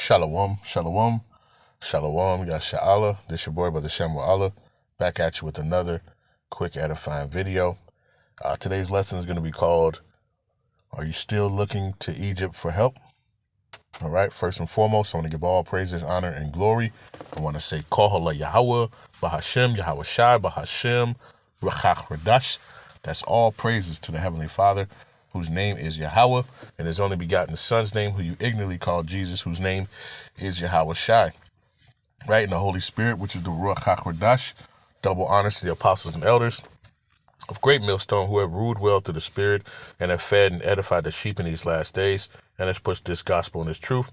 Shalom, shalom, shalom, Yasha'Allah. This your boy, Brother Shem Allah, back at you with another quick edifying video. Today's lesson is going to be called, Are You Still Looking to Egypt for Help? All right, first and foremost, I want to give all praises, honor, and glory. I want to say, Halal, Yahawah, Bahasham, Yahawashi, Bahasham, Qadash. That's all praises to the Heavenly Father, whose name is Yahawah, and his only begotten Son's name, who you ignorantly call Jesus, whose name is Yahawashi. Right, and the Holy Spirit, which is the Rawchaa Qadash. Double honors to the apostles and elders of Great Millstone, who have ruled well to the Spirit and have fed and edified the sheep in these last days, and has pushed this gospel and this truth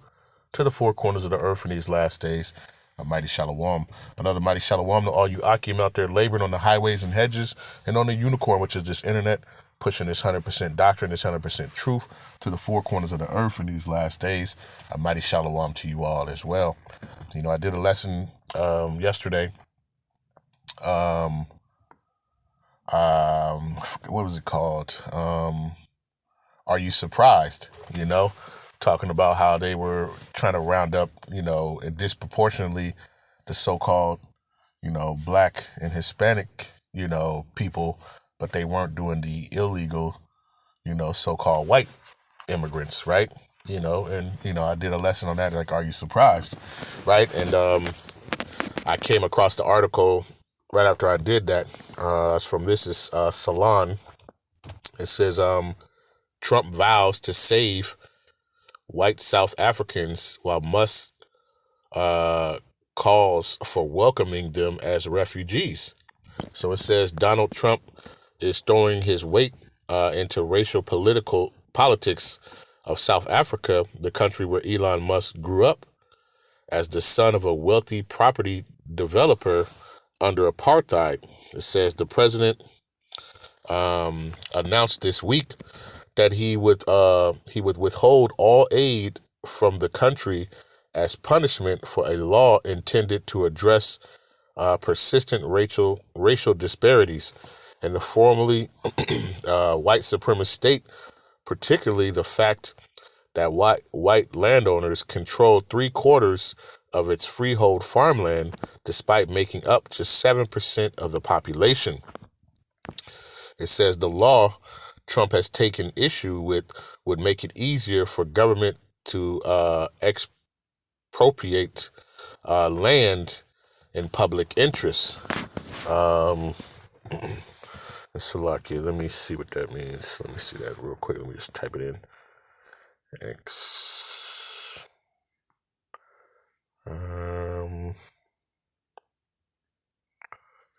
to the four corners of the earth in these last days. A mighty shalom. Another mighty shalom to all you Akim out there laboring on the highways and hedges and on the unicorn, which is this internet, pushing this 100% doctrine, this 100% truth to the four corners of the earth in these last days. A mighty shalom to you all as well. You know, I did a lesson yesterday. What was it called? Are You Surprised? You know, talking about how they were trying to round up, disproportionately the so-called, black and Hispanic, people, but they weren't doing the illegal, so-called white immigrants, right? I did a lesson on that, like, are you surprised? Right? And I came across the article right after I did that. It's from Salon. It says, Trump vows to save white South Africans while Musk calls for welcoming them as refugees. So it says Donald Trump is throwing his weight into racial politics of South Africa, the country where Elon Musk grew up as the son of a wealthy property developer under apartheid. It says the president announced this week that he would withhold all aid from the country as punishment for a law intended to address persistent racial disparities in the formerly white supremacist state, particularly the fact that white landowners controlled 3/4 of its freehold farmland, despite making up just 7% of the population. It says the law Trump has taken issue with would make it easier for government to expropriate land in public interest. Let me see what that means. Let me see that real quick. Let me just type it in.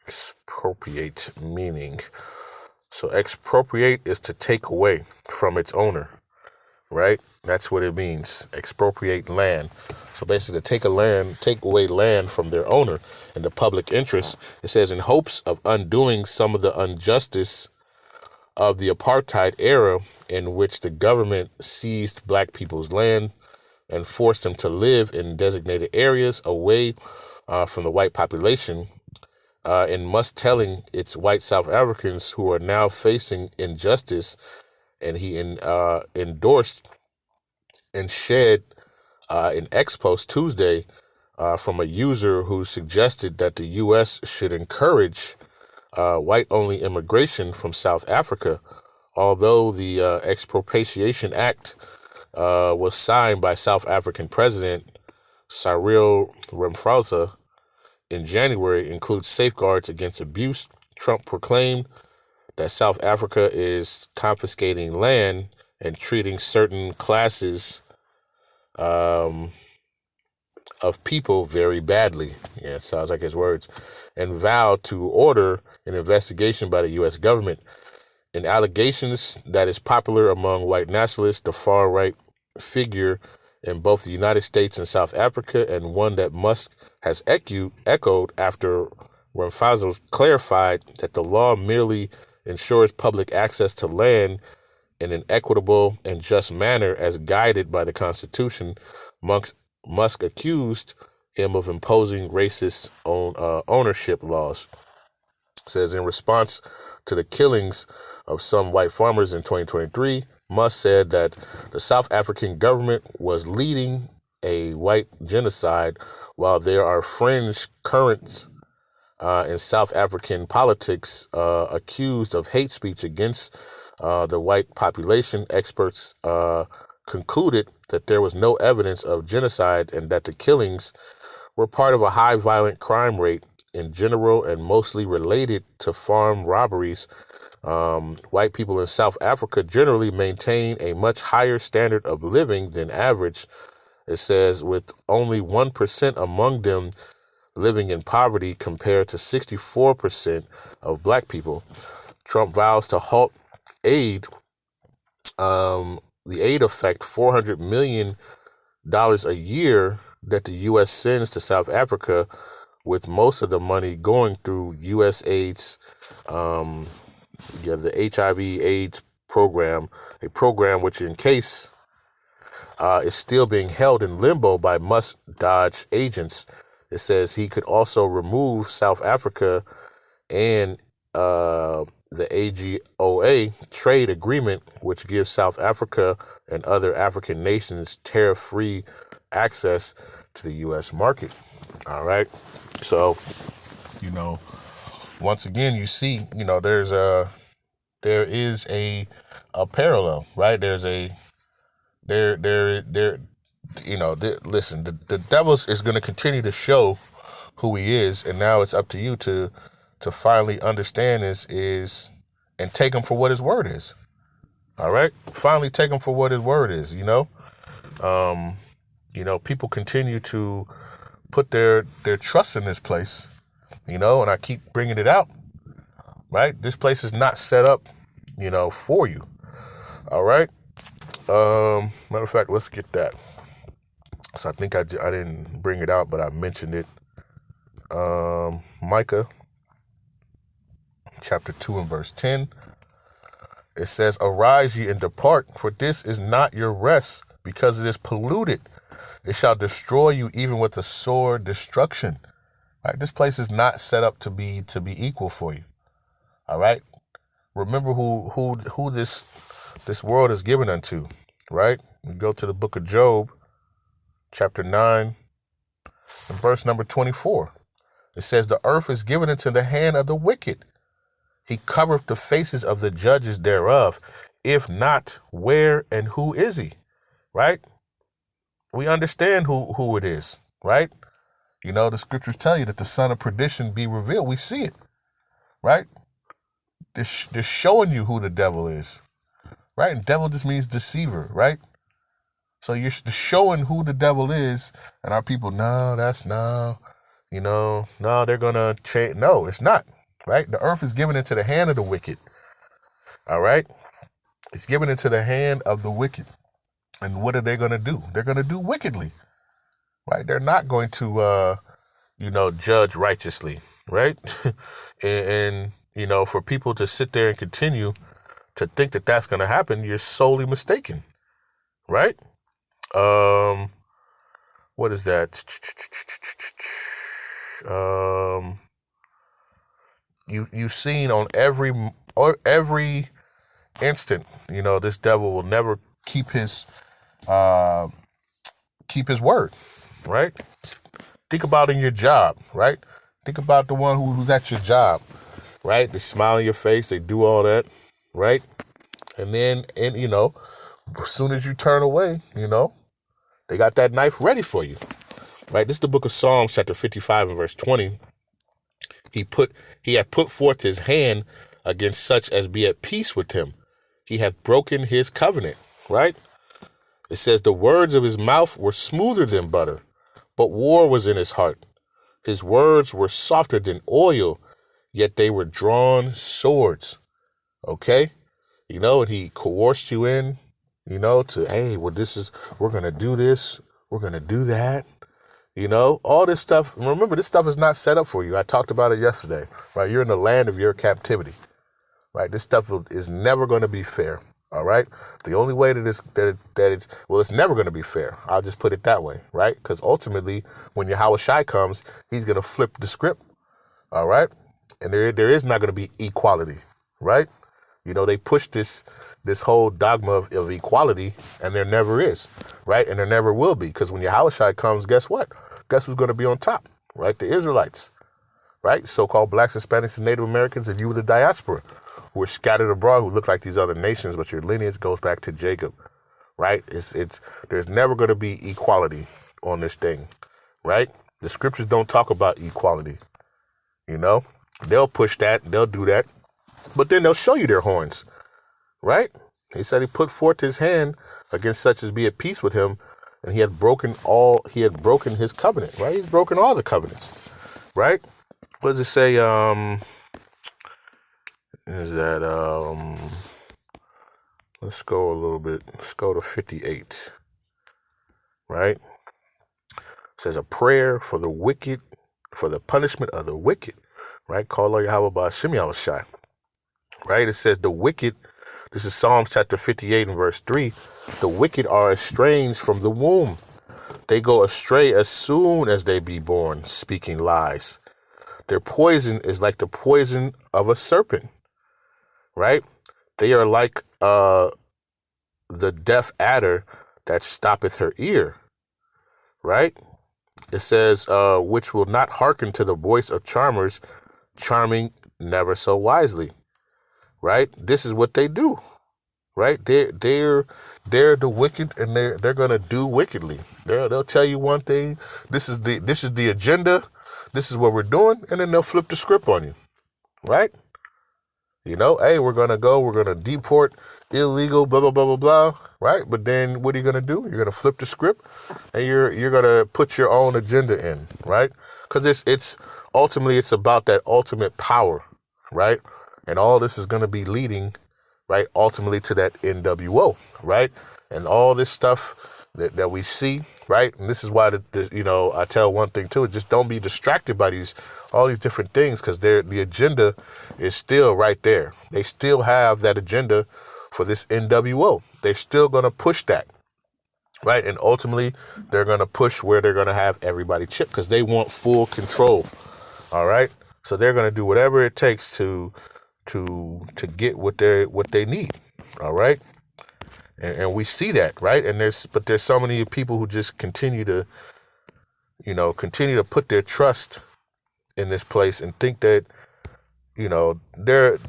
Expropriate meaning. So expropriate is to take away from its owner, right? That's what it means. Expropriate land. So basically, to take away land from their owner in the public interest. It says in hopes of undoing some of the injustice of the apartheid era, in which the government seized black people's land and forced them to live in designated areas away from the white population. And Musk telling its white South Africans who are now facing injustice, and he endorsed and shared an ex post Tuesday from a user who suggested that the U.S. should encourage white-only immigration from South Africa, although the Expropriation Act was signed by South African President Cyril Ramaphosa in January, includes safeguards against abuse. Trump proclaimed that South Africa is confiscating land and treating certain classes of people very badly. Yeah, it sounds like his words. And vowed to order an investigation by the U.S. government. In allegations that is popular among white nationalists, the far-right figure in both the United States and South Africa, and one that Musk has echoed after Ramaphosa clarified that the law merely ensures public access to land in an equitable and just manner as guided by the Constitution. Musk accused him of imposing racist ownership laws. It says in response to the killings of some white farmers in 2023, Musk said that the South African government was leading a white genocide, while there are fringe currents in South African politics accused of hate speech against the white population. Experts concluded that there was no evidence of genocide and that the killings were part of a high violent crime rate in general and mostly related to farm robberies. White people in South Africa generally maintain a much higher standard of living than average. It says, with only 1% among them living in poverty compared to 64% of black people. Trump vows to halt aid. The aid affect $400 million a year that the U.S. sends to South Africa, with most of the money going through USAID's the HIV/AIDS program, a program which, in case, is still being held in limbo by Musk Dodge agents. It says he could also remove South Africa and the AGOA trade agreement, which gives South Africa and other African nations tariff-free access to the U.S. market. All right. So, once again, you see, there is a parallel, right? Listen, the devil is going to continue to show who he is, and now it's up to you to finally understand is and take him for what his word is. All right, finally take him for what his word is. People continue to put their trust in this place, and I keep bringing it out. Right, this place is not set up, for you. All right. Matter of fact, let's get that. So I think I didn't bring it out, but I mentioned it. Micah chapter 2 and verse 10. It says, "Arise ye and depart, for this is not your rest, because it is polluted. It shall destroy you even with a sword destruction." Right? This place is not set up to be equal for you. All right. Remember who this world is given unto. Right? We go to the book of Job, chapter 9, and verse number 24. It says, "The earth is given into the hand of the wicked. He covereth the faces of the judges thereof. If not, where and who is he?" Right? We understand who it is, right? The scriptures tell you that the son of perdition be revealed. We see it, right? They're showing you who the devil is, right? And devil just means deceiver, right? So you're showing who the devil is, and our people, no, they're going to change. No, it's not, right? The earth is given into the hand of the wicked, all right? It's given into the hand of the wicked. And what are they going to do? They're going to do wickedly, right? They're not going to, judge righteously, right? and, for people to sit there and continue to think that that's going to happen, you're solely mistaken, right? What is that? You've seen on every instant, this devil will never keep his word, right? Think about in your job, right? Think about the one who's at your job, right? They smile in your face, they do all that, right? And then, as soon as you turn away, they got that knife ready for you, right? This is the book of Psalms, chapter 55 and verse 20. He hath put forth his hand against such as be at peace with him. He hath broken his covenant, right? It says, "The words of his mouth were smoother than butter, but war was in his heart. His words were softer than oil, yet they were drawn swords." Okay? And he coerced you in, to, hey, well, we're going to do this, we're going to do that. All this stuff. Remember, this stuff is not set up for you. I talked about it yesterday, right? You're in the land of your captivity, right? This stuff is never going to be fair. All right. The only way that it's never going to be fair. I'll just put it that way, right? Because ultimately, when Yahawashi comes, he's going to flip the script. All right. And there is not going to be equality, right? They push this whole dogma of equality, and there never is, right? And there never will be, because when Yahawashi comes, guess what? Guess who's going to be on top, right? The Israelites, right? So-called blacks, Hispanics, and Native Americans, and you, the diaspora, who are scattered abroad, who look like these other nations, but your lineage goes back to Jacob, right? There's never going to be equality on this thing, right? The scriptures don't talk about equality, They'll push that, they'll do that, but then they'll show you their horns, right? He said he put forth his hand against such as be at peace with him, and he had broken his covenant, right? He's broken all the covenants, right? What does it say? Let's go a little bit. Let's go to 58, right? It says a prayer for the wicked, for the punishment of the wicked, right? Call on Yahawah Bahasham Yahawashi, right? It says the wicked, this is Psalms chapter 58 and verse 3, the wicked are estranged from the womb. They go astray as soon as they be born, speaking lies. Their poison is like the poison of a serpent, right? They are like the deaf adder that stoppeth her ear, right? It says, which will not hearken to the voice of charmers, charming never so wisely, right? This is what they do, right? They're the wicked, and they're gonna do wickedly. They'll tell you one thing. This is the agenda. This is what we're doing, and then they'll flip the script on you, right? Hey, we're gonna deport illegal, blah blah blah blah blah, right? But then what are you gonna do? You're gonna flip the script, and you're gonna put your own agenda in, right? Because it's ultimately it's about that ultimate power, right? And all this is gonna be leading, right, ultimately to that NWO, right? And all this stuff that we see, right? And this is why I tell one thing too: just don't be distracted by all these different things, because the agenda is still right there. They still have that agenda for this NWO. They're still gonna push that, right? And ultimately, they're gonna push where they're gonna have everybody chipped, because they want full control. All right, so they're gonna do whatever it takes to get what they need. All right. And we see that, right? And there's so many people who just continue to put their trust in this place and think that, they're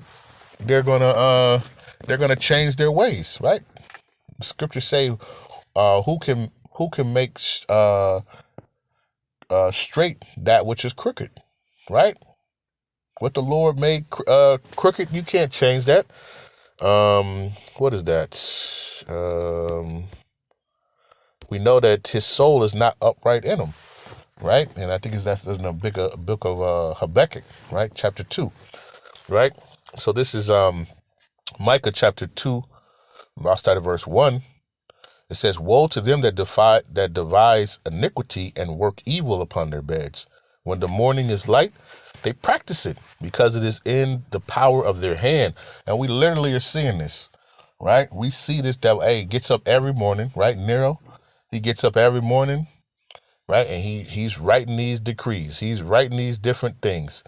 gonna change their ways, right? The scriptures say, who can make straight that which is crooked, right? What the Lord made crooked, you can't change that. What is that? We know that his soul is not upright in him, right? And I think that's in the book of Habakkuk, right? Chapter 2, right? So this is Micah chapter 2. I'll start at verse 1. It says, woe to them that devise iniquity and work evil upon their beds. When the morning is light, they practice it, because it is in the power of their hand. And we literally are seeing this, right? We see this devil, gets up every morning, right? Nero, he gets up every morning, right? And he's writing these decrees. He's writing these different things,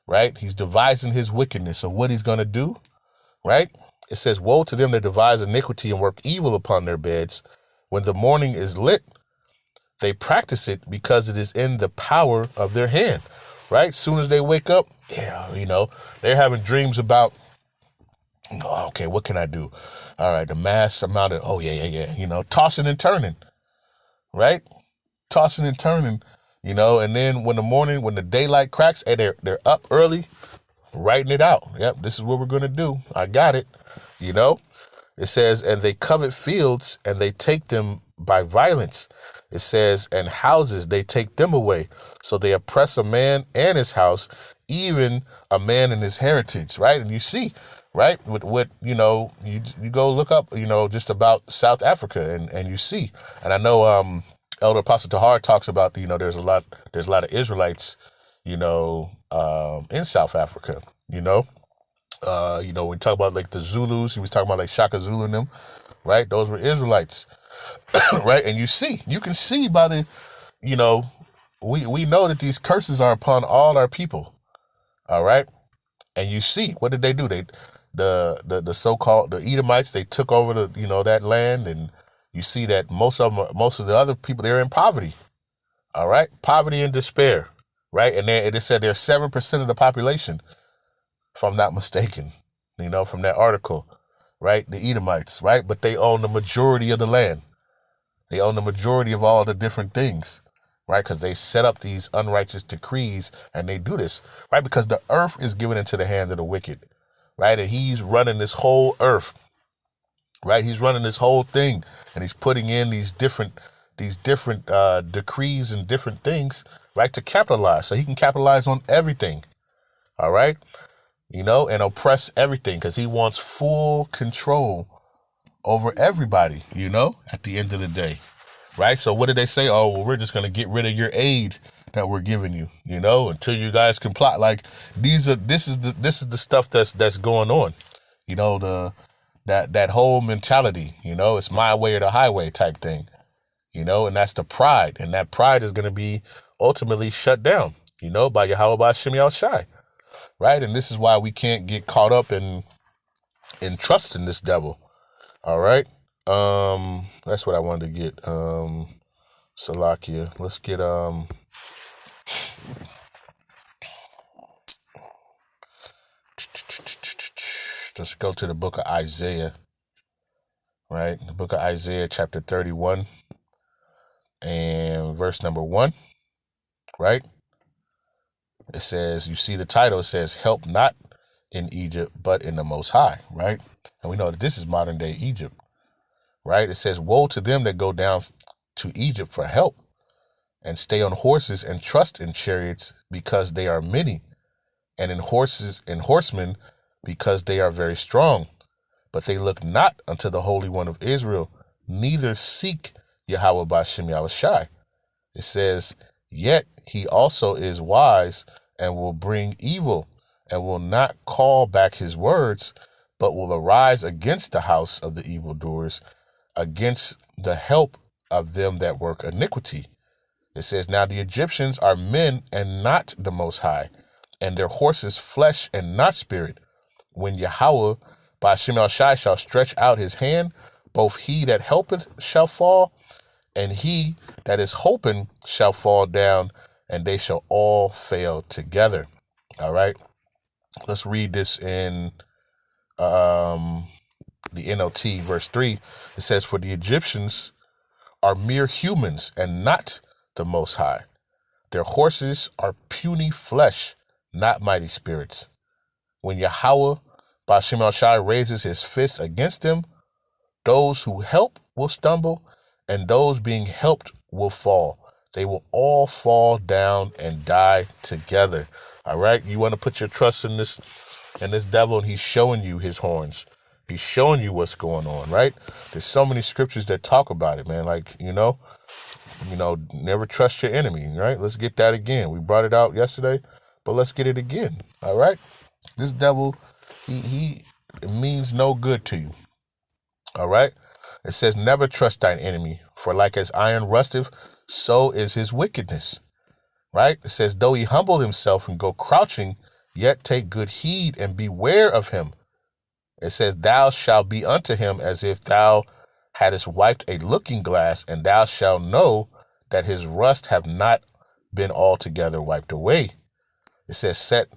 right? He's devising his wickedness of what he's going to do, right? It says, woe to them that devise iniquity and work evil upon their beds. When the morning is lit, they practice it, because it is in the power of their hand, right? As soon as they wake up, they're having dreams about, okay, what can I do? All right, the mass amount of, tossing and turning, right? Tossing and turning, and then when the daylight cracks, and they're up early, writing it out. Yep, this is what we're going to do. I got it. It says, and they covet fields, and they take them by violence. It says, and houses, they take them away. So they oppress a man and his house, even a man and his heritage, right? And you see, right, what you go look up, just about South Africa, and you see. And I know Elder Apostle Tahar talks about, there's a lot of Israelites, in South Africa, when we talk about like the Zulus, he was talking about like Shaka Zulu and them, right? Those were Israelites, right? And you can see by the, we know that these curses are upon all our people, all right? And you see, what did they do? the so-called the Edomites, they took over that land, and you see that most of the other people, they're in poverty. All right, poverty and despair, right? And it said there's 7% of the population, if I'm not mistaken, from that article, right? The Edomites, right? But they own the majority of the land. They own the majority of all the different things, right? Because they set up these unrighteous decrees, and they do this, right? Because the earth is given into the hands of the wicked, right? And he's running this whole earth, right? He's running this whole thing, and he's putting in these different decrees and different things, right, to capitalize. So he can capitalize on everything, all right, and oppress everything, because he wants full control over everybody, at the end of the day, right? So what did they say? Oh, well, we're just going to get rid of your aid that we're giving you, until you guys can plot. Like, this is the stuff that's going on, that whole mentality, it's my way or the highway type thing, and that's the pride. And that pride is going to be ultimately shut down, by Yahawah, Bahasham, Yahawashi, right? And this is why we can't get caught up in trusting this devil, all right? That's what I wanted to get. Salakia. Let's get, let's go to the book of Isaiah, right? The book of Isaiah, chapter 31, and verse number 1, right? It says, you see the title, it says, help not in Egypt, but in the Most High, right? And we know that this is modern day Egypt, right? It says, woe to them that go down to Egypt for help and stay on horses and trust in chariots, because they are many, and in horses and horsemen, because they are very strong. But they look not unto the Holy One of Israel, neither seek Yahawah Bahasham Yahawashi. It says, yet he also is wise and will bring evil, and will not call back his words, but will arise against the house of the evildoers, against the help of them that work iniquity. It says, now the Egyptians are men and not the Most High, and their horses flesh and not spirit. When Yahawah Bahasham Yahawashi shall stretch out his hand, both he that helpeth shall fall, and he that is hoping shall fall down, and they shall all fail together. All right. Let's read this in the NLT, verse 3. It says, for the Egyptians are mere humans and not the Most High. Their horses are puny flesh, not mighty spirits. When Yahawah Bahasham Yahawashi raises his fist against them, those who help will stumble, and those being helped will fall. They will all fall down and die together. All right? You want to put your trust in this devil, and he's showing you his horns. He's showing you what's going on, right? There's so many scriptures that talk about it, man. Like, never trust your enemy, right? Let's get that again. We brought it out yesterday, but let's get it again. All right? This devil, he means no good to you. All right? It says, never trust thine enemy, for like as iron rusteth, so is his wickedness. Right? It says, though he humble himself and go crouching, yet take good heed and beware of him. It says, thou shalt be unto him as if thou hadst wiped a looking glass, and thou shalt know that his rust have not been altogether wiped away. It says, set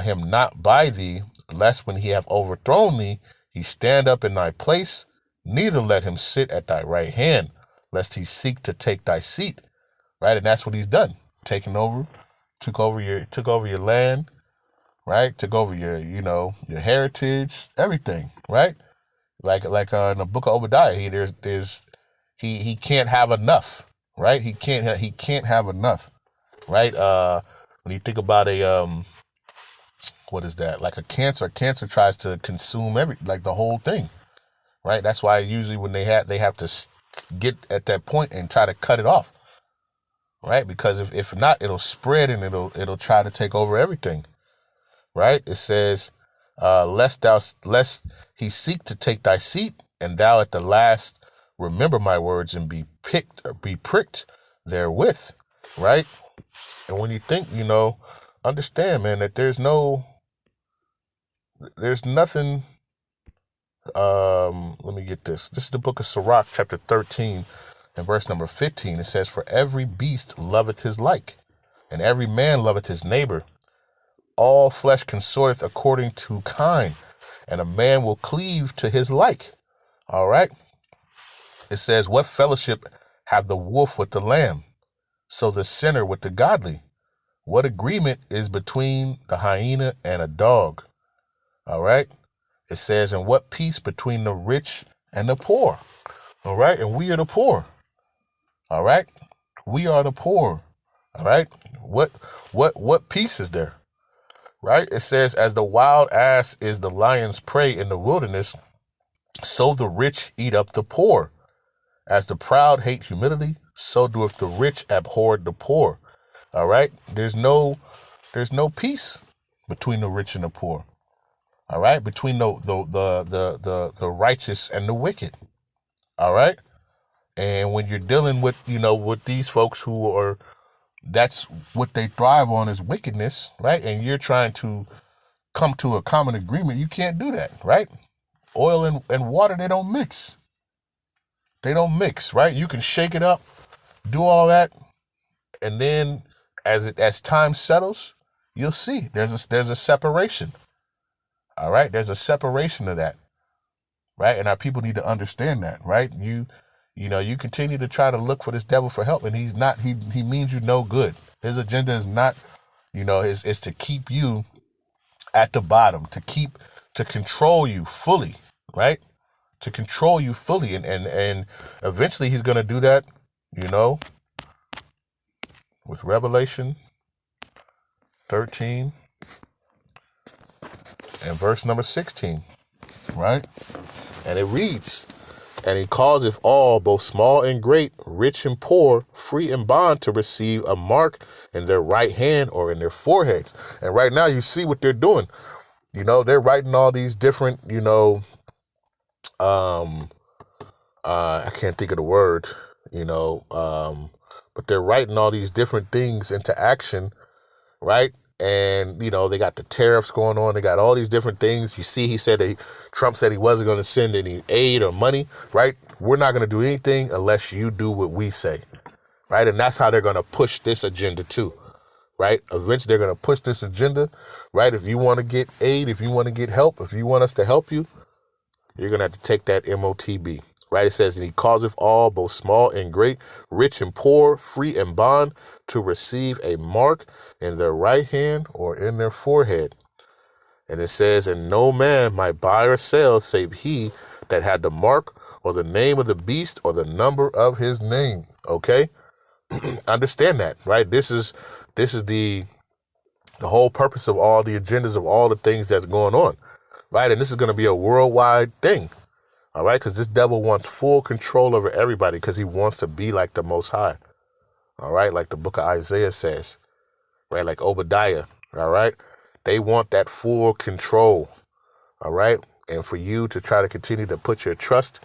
him not by thee, lest when he have overthrown thee, he stand up in thy place, neither let him sit at thy right hand, lest he seek to take thy seat. Right? And that's what he's done. Took over your land, right? Took over your heritage, everything, right? Like in the book of Obadiah, he can't have enough, right? He can't have enough, right? When you think about what is that? Like a cancer tries to consume the whole thing, right? That's why usually when they have to get at that point and try to cut it off, right? Because if not, it'll spread and it'll try to take over everything, right? It says, lest he seek to take thy seat, and thou at the last remember my words and be pricked therewith, right? And when you think, understand, man, that there's no there's nothing. Let me get this. This is the book of Sirach, chapter 13, and verse number 15. It says, "For every beast loveth his like, and every man loveth his neighbor. All flesh consorteth according to kind, and a man will cleave to his like." All right. It says, "What fellowship have the wolf with the lamb? So the sinner with the godly. What agreement is between the hyena and a dog?" All right. It says, "And what peace between the rich and the poor?" All right. And we are the poor. All right. We are the poor. All right. What peace is there? Right. It says, "As the wild ass is the lion's prey in the wilderness, so the rich eat up the poor. As the proud hate humility, so doeth the rich abhor the poor." All right. There's no peace between the rich and the poor. All right. Between the righteous and the wicked. All right. And when you're dealing with, with these folks who are, that's what they thrive on is wickedness, right? And you're trying to come to a common agreement. You can't do that, right? Oil and water, they don't mix. They don't mix, right? You can shake it up, do all that, and then as time settles, you'll see there's a separation. All right, there's a separation of that, right? And our people need to understand that, right? You continue to try to look for this devil for help, and he's not. He means you no good. His agenda is not, is to keep you at the bottom, to control you fully, right? To control you fully, and eventually he's gonna do that, with Revelation 13 and verse number 16, right? And it reads, "And he causeth all, both small and great, rich and poor, free and bond, to receive a mark in their right hand or in their foreheads." And right now you see what they're doing. They're writing all these different, I can't think of the word, but they're writing all these different things into action, right? And, they got the tariffs going on. They got all these different things. You see, Trump said he wasn't going to send any aid or money, right? We're not going to do anything unless you do what we say, right? And that's how they're going to push this agenda too, right? Eventually they're going to push this agenda, right? If you want to get aid, if you want to get help, if you want us to help you, you're going to have to take that MOTB, right? It says, "And he causeth all, both small and great, rich and poor, free and bond, to receive a mark in their right hand or in their forehead." And it says, "And no man might buy or sell save he that had the mark or the name of the beast or the number of his name." Okay? Understand that, right? This is the whole purpose of all the agendas of all the things that's going on, right? And this is going to be a worldwide thing. All right, because this devil wants full control over everybody because he wants to be like the Most High. All right, like the book of Isaiah says, right? Like Obadiah. All right, they want that full control. All right, and for you to try to continue to put your trust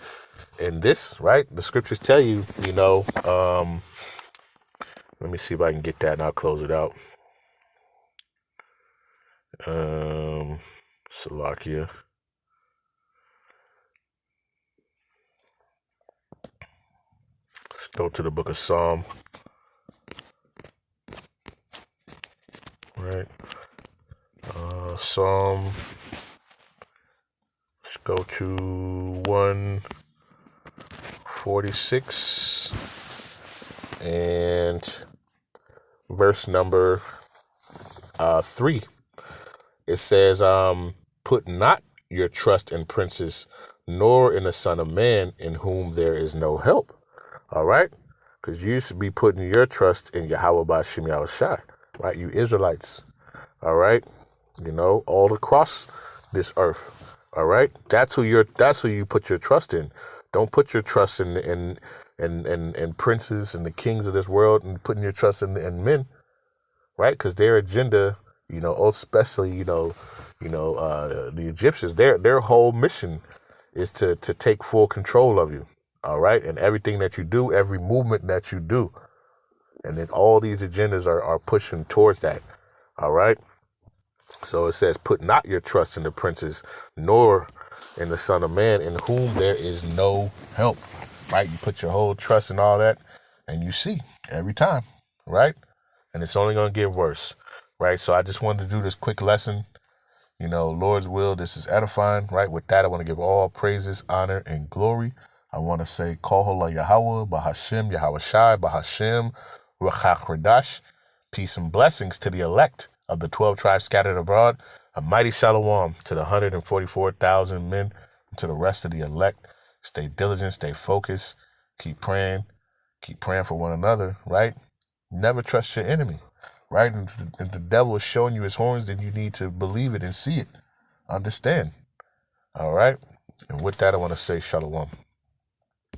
in this, right? The scriptures tell you, let me see if I can get that and I'll close it out. Salakia. Let's go to the book of Psalm. Right. Psalm. Let's go to 146 and verse number 3. It says, "Put not your trust in princes, nor in the Son of Man, in whom there is no help." All right? Because you used to be putting your trust in Yahawah Bahasham Yahawashi, right? You Israelites. All right? All across this earth. All right? That's who you put your trust in. Don't put your trust in princes and the kings of this world and putting your trust in men, right? Because their agenda, especially, the Egyptians, their whole mission is to take full control of you. All right. And everything that you do, every movement that you do. And then all these agendas are pushing towards that. All right. So it says, put not your trust in the princes, nor in the Son of Man, in whom there is no help. Right? You put your whole trust in all that, and you see every time, right? And it's only going to get worse, right? So I just wanted to do this quick lesson. Lord's will, this is edifying, right? With that, I want to give all praises, honor, and glory. I want to say, Yahawah, Bahasham, Yahawashi, Bahasham, Rawchaa, Qadash. Peace and blessings to the elect of the 12 tribes scattered abroad. A mighty shalom to the 144,000 men and to the rest of the elect. Stay diligent, stay focused, keep praying for one another, right? Never trust your enemy, right? And if the devil is showing you his horns, then you need to believe it and see it. Understand, all right? And with that, I want to say shalom.